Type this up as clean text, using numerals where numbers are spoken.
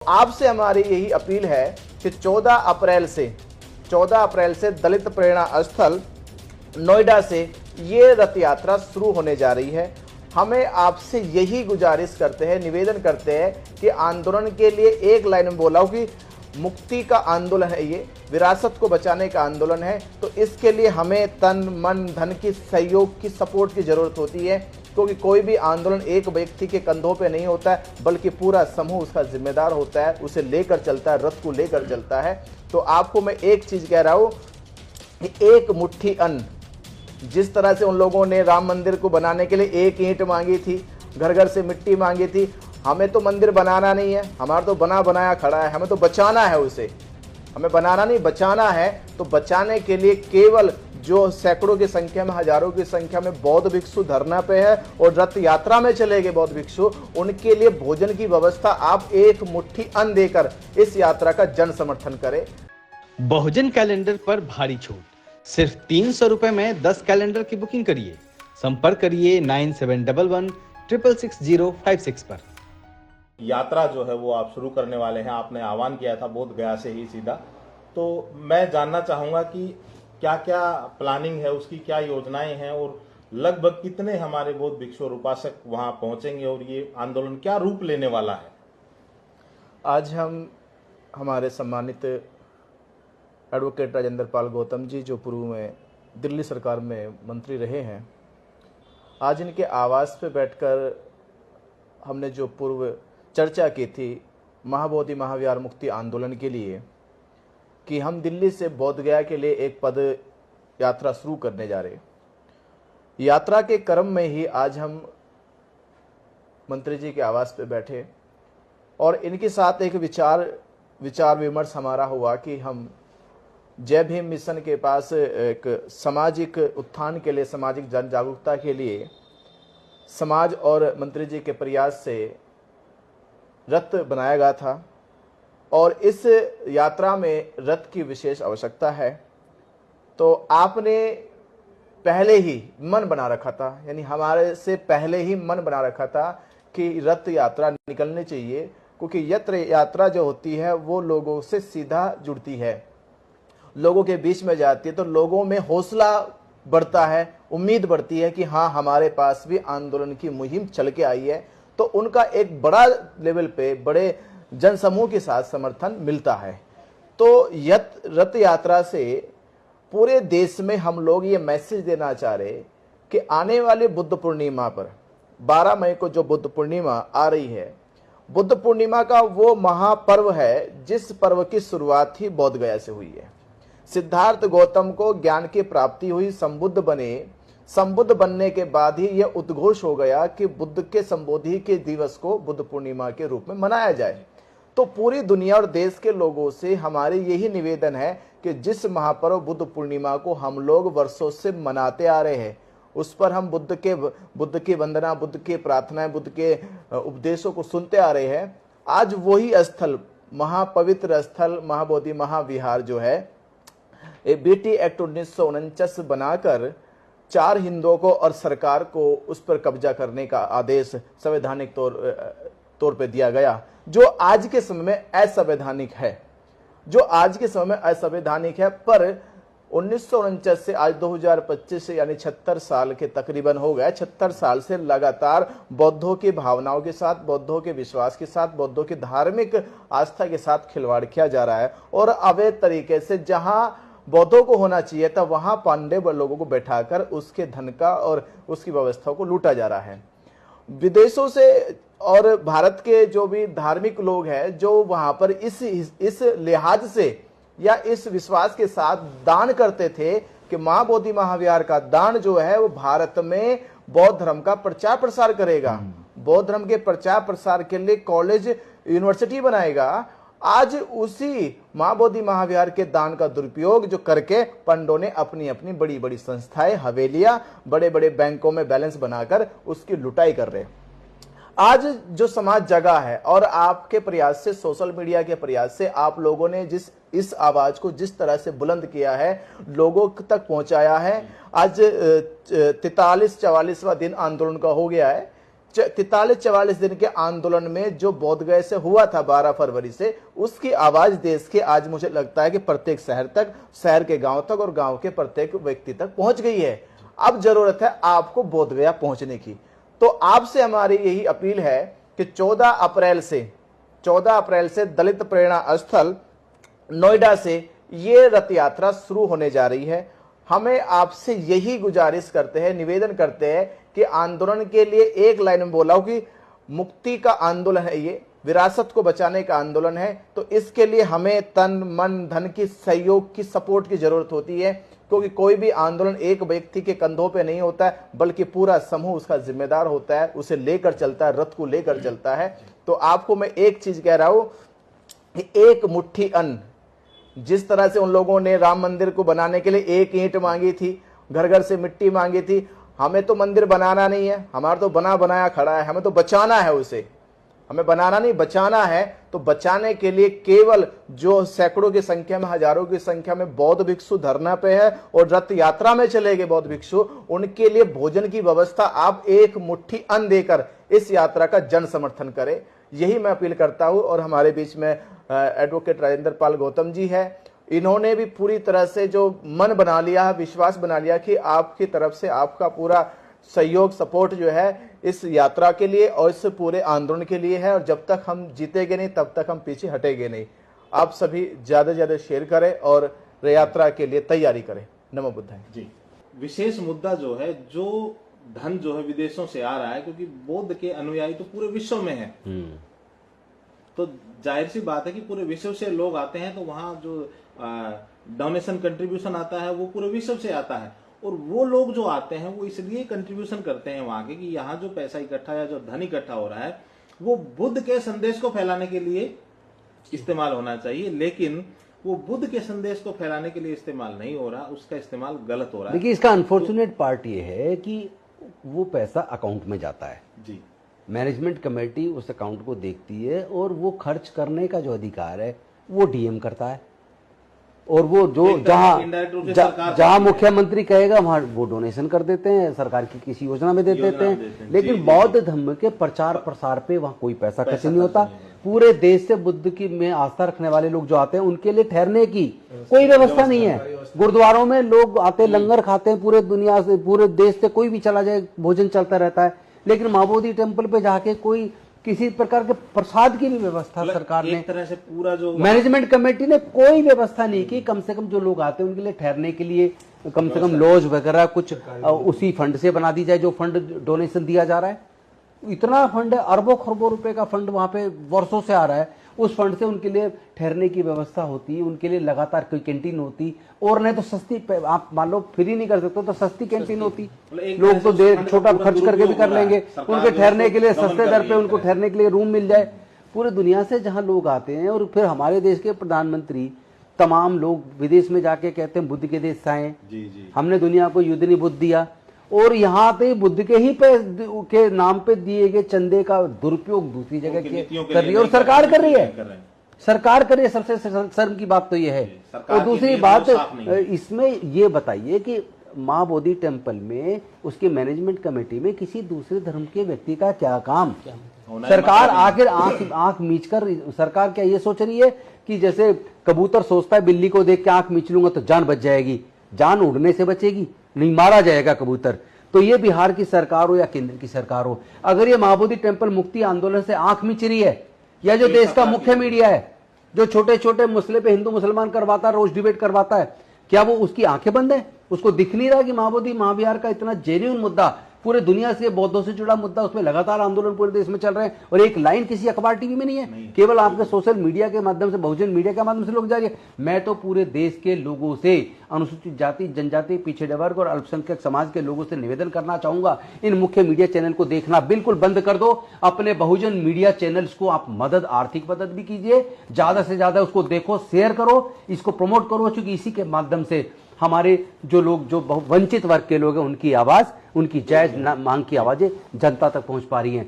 आपसे हमारी यही अपील है कि 14 अप्रैल से दलित प्रेरणा स्थल नोएडा से ये रथ यात्रा शुरू होने जा रही है। हमें आपसे यही गुजारिश करते हैं, निवेदन करते हैं कि आंदोलन के लिए एक लाइन में बोला हो कि मुक्ति का आंदोलन है, ये विरासत को बचाने का आंदोलन है। तो इसके लिए हमें तन मन धन की सहयोग की सपोर्ट की जरूरत होती है, क्योंकि कोई भी आंदोलन एक व्यक्ति के कंधों पे नहीं होता है, बल्कि पूरा समूह उसका जिम्मेदार होता है, उसे लेकर चलता है, रथ को लेकर चलता है। तो आपको मैं एक चीज कह रहा हूं कि एक मुट्ठी अन्न, जिस तरह से उन लोगों ने राम मंदिर को बनाने के लिए एक ईंट मांगी थी, घर घर से मिट्टी मांगी थी, हमें तो मंदिर बनाना नहीं है, हमारा तो बना बनाया खड़ा है, हमें तो बचाना है उसे, हमें बनाना नहीं बचाना है। तो बचाने के लिए केवल जो सैकड़ों की संख्या में, हजारों की संख्या में बौद्ध भिक्षु धरना पे है और रथ यात्रा में चले गए बौद्ध भिक्षु, उनके लिए भोजन की व्यवस्था आप एक मुट्ठी अन्न देकर इस यात्रा का जन समर्थन करें। बहुजन कैलेंडर पर भारी छूट, सिर्फ 300 रुपए में 10 कैलेंडर की बुकिंग करिए। संपर्क करिए 9711 666 056 पर। यात्रा जो है वो आप शुरू करने वाले हैं, आपने आह्वान किया था बोध गया से ही सीधा, तो मैं जानना चाहूंगा कि क्या क्या प्लानिंग है, उसकी क्या योजनाएं हैं और लगभग कितने हमारे बौद्ध भिक्षु और उपासक वहां पहुंचेंगे और ये आंदोलन क्या रूप लेने वाला है। आज हम हमारे सम्मानित एडवोकेट राजेंद्र पाल गौतम जी, जो पूर्व में दिल्ली सरकार में मंत्री रहे हैं, आज इनके आवास पे बैठकर हमने जो पूर्व चर्चा की थी महाबोधि महाविहार मुक्ति आंदोलन के लिए, कि हम दिल्ली से बोध गया के लिए एक पद यात्रा शुरू करने जा रहे। यात्रा के क्रम में ही आज हम मंत्री जी के आवास पे बैठे और इनके साथ एक विचार विमर्श हमारा हुआ कि हम जय भीम मिशन के पास एक सामाजिक उत्थान के लिए, सामाजिक जन जागरूकता के लिए समाज और मंत्री जी के प्रयास से रथ बनाया गया था और इस यात्रा में रथ की विशेष आवश्यकता है। तो आपने पहले ही मन बना रखा था, यानी हमारे से पहले ही मन बना रखा था कि रथ यात्रा निकलनी चाहिए, क्योंकि यात्रा जो होती है वो लोगों से सीधा जुड़ती है, लोगों के बीच में जाती है, तो लोगों में हौसला बढ़ता है, उम्मीद बढ़ती है कि हाँ हमारे पास भी आंदोलन की मुहिम चल के आई है। तो उनका एक बड़ा लेवल पे बड़े जनसमूह के साथ समर्थन मिलता है। तो रथ यात्रा से पूरे देश में हम लोग ये मैसेज देना चाह रहे कि आने वाले बुद्ध पूर्णिमा पर 12 मई को जो बुद्ध पूर्णिमा आ रही है, बुद्ध पूर्णिमा का वो महापर्व है जिस पर्व की शुरुआत ही बोध गया से हुई है। सिद्धार्थ गौतम को ज्ञान की प्राप्ति हुई, संबुद्ध बनने के बाद ही यह उद्घोष हो गया कि बुद्ध के संबोधि के दिवस को बुद्ध पूर्णिमा के रूप में मनाया जाए। तो पूरी दुनिया और देश के लोगों से हमारी यही निवेदन है कि जिस महापर्व बुद्ध पूर्णिमा को हम लोग वर्षों से मनाते आ रहे हैं, उस पर हम बुद्ध की वंदना, बुद्ध की प्रार्थनाएं, बुद्ध के उपदेशों को सुनते आ रहे हैं। आज वही स्थल, महापवित्र स्थल महाबोधि महाविहार जो है, बीटी एक्ट 1949 बनाकर 4 हिंदुओं को और सरकार को उस पर कब्जा करने का आदेश संवैधानिक तौर पे दिया गया, जो आज के समय में असंवैधानिक है, पर 1949 से आज 2025 से यानी 76 साल के तकरीबन हो गए। 76 साल से लगातार बौद्धों की भावनाओं के साथ, बौद्धों के विश्वास के साथ, बौद्धों की धार्मिक आस्था के साथ खिलवाड़ किया जा रहा है और अवैध तरीके से जहां बौद्धों को होना चाहिए था वहां पांडे लोगों को बैठाकर उसके धन का और उसकी व्यवस्था को लूटा जा रहा है। विदेशों से और भारत के जो भी धार्मिक लोग हैं, जो वहां पर इस लिहाज से या इस विश्वास के साथ दान करते थे कि महाबोधि महाविहार का दान जो है वो भारत में बौद्ध धर्म का प्रचार प्रसार करेगा, बौद्ध धर्म के प्रचार प्रसार के लिए कॉलेज यूनिवर्सिटी बनाएगा। आज उसी महाबोधि महाविहार के दान का दुरुपयोग जो करके पंडों ने अपनी अपनी बड़ी बड़ी संस्थाएं, हवेलियां, बड़े बड़े बैंकों में बैलेंस बनाकर उसकी लुटाई कर रहे। आज जो समाज जगा है और आपके प्रयास से, सोशल मीडिया के प्रयास से आप लोगों ने इस आवाज को जिस तरह से बुलंद किया है, लोगों तक पहुंचाया है। आज 43-44वां दिन आंदोलन का हो गया है 43-44 दिन के आंदोलन में जो बोधगया से हुआ था 12 फरवरी से, उसकी आवाज देश के आज मुझे लगता है कि प्रत्येक शहर तक, शहर के गांव तक और गांव के प्रत्येक व्यक्ति तक पहुंच गई है। अब जरूरत है आपको बोधगया पहुंचने की। तो आपसे हमारी यही अपील है कि 14 अप्रैल से दलित प्रेरणा स्थल नोएडा से ये रथ यात्रा शुरू होने जा रही है। हमें आपसे यही गुजारिश करते हैं, निवेदन करते हैं कि आंदोलन के लिए एक लाइन में बोला हो कि मुक्ति का आंदोलन है, ये विरासत को बचाने का आंदोलन है। तो इसके लिए हमें तन मन धन की सहयोग की सपोर्ट की जरूरत होती है, क्योंकि कोई भी आंदोलन एक व्यक्ति के कंधों पे नहीं होता है, बल्कि पूरा समूह उसका जिम्मेदार होता है, उसे लेकर चलता है, रथ को लेकर चलता है। तो आपको मैं एक चीज कह रहा हूं कि एक मुट्ठी अन्न, जिस तरह से उन लोगों ने राम मंदिर को बनाने के लिए एक ईंट मांगी थी, घर घर से मिट्टी मांगी थी, हमें तो मंदिर बनाना नहीं है, हमारा तो बना बनाया खड़ा है, हमें तो बचाना है उसे, हमें बनाना नहीं बचाना है। तो बचाने के लिए केवल जो सैकड़ों की संख्या में, हजारों की संख्या में बौद्ध भिक्षु धरना पे है और रथ यात्रा में चले गए बौद्ध भिक्षु, उनके लिए भोजन की व्यवस्था आप एक मुट्ठी अन्न देकर इस यात्रा का जन समर्थन करें, यही मैं अपील करता हूं। और हमारे बीच में एडवोकेट राजेंद्र पाल गौतम जी है, इन्होंने भी पूरी तरह से जो मन बना लिया है, विश्वास बना लिया कि आपकी तरफ से आपका पूरा सहयोग सपोर्ट जो है इस यात्रा के लिए और इस पूरे आंदोलन के लिए है। और जब तक हम जीतेंगे नहीं तब तक हम पीछे हटेंगे नहीं। आप सभी ज्यादा से ज्यादा शेयर करें और यात्रा के लिए तैयारी करें। नमो बुद्धाय जी। विशेष मुद्दा जो है, जो धन जो है विदेशों से आ रहा है, क्योंकि बौद्ध के अनुयायी तो पूरे विश्व में है, तो जाहिर सी बात है कि पूरे विश्व से लोग आते हैं, तो वहां जो डोनेशन कंट्रीब्यूशन आता है वो पूरे विश्व से आता है। और वो लोग जो आते हैं वो इसलिए कंट्रीब्यूशन करते हैं वहां के कि यहाँ जो पैसा इकट्ठा या जो धन इकट्ठा हो रहा है वो बुद्ध के संदेश को फैलाने के लिए इस्तेमाल होना चाहिए, लेकिन वो बुद्ध के संदेश को फैलाने के लिए इस्तेमाल नहीं हो रहा, उसका इस्तेमाल गलत हो रहा है। देखिए, इसका अनफॉर्चुनेट पार्ट ये है कि वो पैसा अकाउंट में जाता है जी, मैनेजमेंट कमेटी उस अकाउंट को देखती है और वो खर्च करने का जो अधिकार है वो डीएम करता है। और वो जो जहां मुख्यमंत्री कहेगा वहां वो डोनेशन कर देते हैं, सरकार की किसी योजना में दे देते हैं। लेकिन बौद्ध धर्म के प्रचार प्रसार पे वहां कोई पैसा खर्च नहीं होता। पूरे देश से बुद्ध की में आस्था रखने वाले लोग जो आते हैं उनके लिए ठहरने की कोई व्यवस्था नहीं है। गुरुद्वारों में लोग आते लंगर खाते हैं, पूरे दुनिया से, पूरे देश से कोई भी चला जाए भोजन चलता रहता है। लेकिन माँ बोधि टेम्पल पे जाके कोई किसी प्रकार के प्रसाद की भी व्यवस्था सरकार ने, तरह से पूरा जो मैनेजमेंट कमेटी ने कोई व्यवस्था नहीं की। कम से कम जो लोग आते हैं उनके लिए ठहरने के लिए कम से कम लॉज वगैरह कुछ उसी फंड से बना दी जाए जो फंड डोनेशन दिया जा रहा है। इतना फंड है, अरबों खरबों रुपए का फंड वहां पे वर्षों से आ रहा है। उस फंड से उनके लिए ठहरने की व्यवस्था होती, उनके लिए लगातार कोई कैंटीन होती, और नहीं तो सस्ती, आप मान लो फ्री नहीं कर सकते तो सस्ती कैंटीन होती। लोग तो देर छोटा खर्च करके भी कर लेंगे, उनके ठहरने के लिए सस्ते दर पे उनको ठहरने के लिए रूम मिल जाए। पूरे दुनिया से जहां लोग आते हैं, और फिर हमारे देश के प्रधानमंत्री तमाम लोग विदेश में जाके कहते हैं बुद्ध के देश से आए, हमने दुनिया को युद्ध नहीं बुद्ध दिया, और यहाँ पे बुद्ध के ही के नाम पे दिए गए चंदे का दुरुपयोग दूसरी जगह कर रही है, और सरकार कर रही है, सरकार कर रही है। सबसे शर्म की बात तो ये है। और दूसरी बात इसमें ये बताइए कि माँ बोधि टेम्पल में उसके मैनेजमेंट कमेटी में किसी दूसरे धर्म के व्यक्ति का क्या काम? सरकार आखिर आंख मीच कर, सरकार क्या ये सोच रही है कि जैसे कबूतर सोचता है बिल्ली को देख के आंख मीच लूंगा तो जान बच जाएगी? जान उड़ने से बचेगी, नहीं मारा जाएगा कबूतर। तो ये बिहार की सरकार हो या केंद्र की सरकार हो, अगर ये माँ बोधि टेम्पल मुक्ति आंदोलन से आंख मीच रही है, या जो देश का मुख्य मीडिया है जो छोटे छोटे मसले पे हिंदू मुसलमान करवाता है, रोज डिबेट करवाता है, क्या वो उसकी आंखें बंद है? उसको दिख नहीं रहा कि माँ बोधि महाविहार का इतना जेन्युइन मुद्दा, पूरे दुनिया से बौद्धों से जुड़ा मुद्दा, उसमें लगातार आंदोलन पूरे देश में चल रहे हैं, और एक लाइन किसी अखबार टीवी में नहीं है, केवल आपके सोशल मीडिया के माध्यम से, बहुजन मीडिया के माध्यम से लोग जा रही है। मैं तो पूरे देश के लोगों से, अनुसूचित जाति, जनजाति, पिछड़े वर्ग और अल्पसंख्यक समाज के लोगों से निवेदन करना चाहूंगा, इन मुख्य मीडिया चैनल को देखना बिल्कुल बंद कर दो। अपने बहुजन मीडिया चैनल्स को आप मदद, आर्थिक मदद भी कीजिए, ज्यादा से ज्यादा उसको देखो, शेयर करो, इसको प्रमोट करो, क्योंकि इसी के माध्यम से हमारे जो लोग, जो वंचित वर्ग के लोग हैं, उनकी आवाज, उनकी जायज मांग की आवाजें जनता तक पहुंच पा रही हैं।